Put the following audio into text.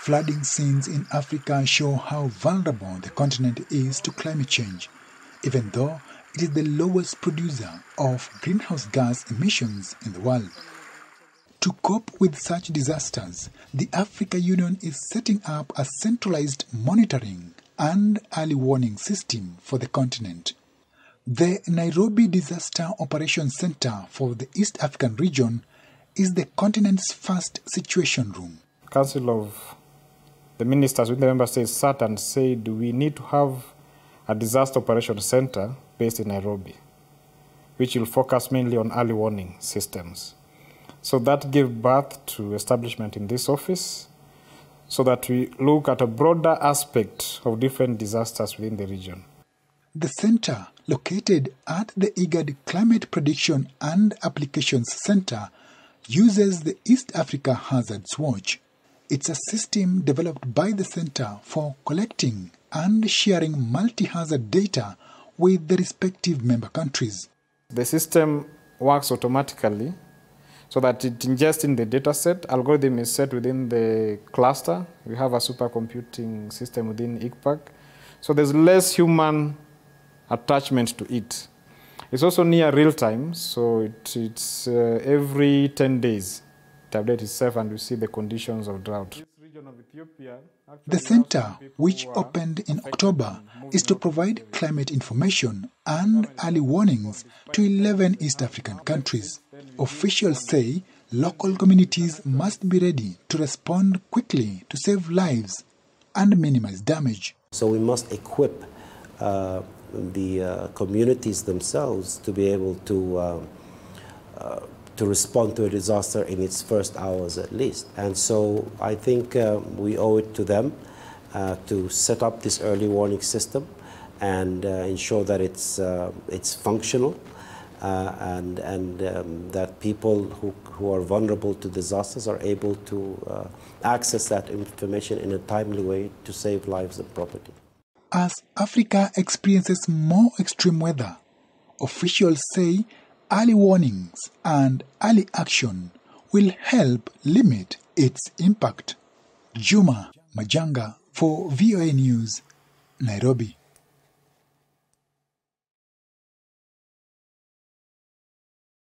Flooding scenes in Africa show how vulnerable the continent is to climate change, even though it is the lowest producer of greenhouse gas emissions in the world. To cope with such disasters, the Africa Union is setting up a centralized monitoring and early warning system for the continent. The Nairobi Disaster Operations Center for the East African region is the continent's first situation room. Council of the Ministers with the member states sat and said we need to have a disaster operations center based in Nairobi, which will focus mainly on early warning systems. So that gave birth to establishment in this office so that we look at a broader aspect of different disasters within the region. The center, located at the IGAD Climate Prediction and Applications Center, uses the East Africa Hazards Watch. It's a system developed by the center for collecting and sharing multi-hazard data with the respective member countries. The system works automatically so that it ingests in the data set. Algorithm is set within the cluster. We have a supercomputing system within IGPAC. So there's less human attachment to it. It's also near real time, so it's every 10 days. The update itself and we see the conditions of drought. The center, which opened in October, is to provide climate information and early warnings to 11 East African countries. Officials say local communities must be ready to respond quickly to save lives and minimize damage. So we must equip the communities themselves to be able to respond to a disaster in its first hours at least. And so I think we owe it to them to set up this early warning system and ensure that it's functional and that people who are vulnerable to disasters are able to access that information in a timely way to save lives and property. As Africa experiences more extreme weather, officials say early warnings and early action will help limit its impact. Juma Majanga for VOA News, Nairobi.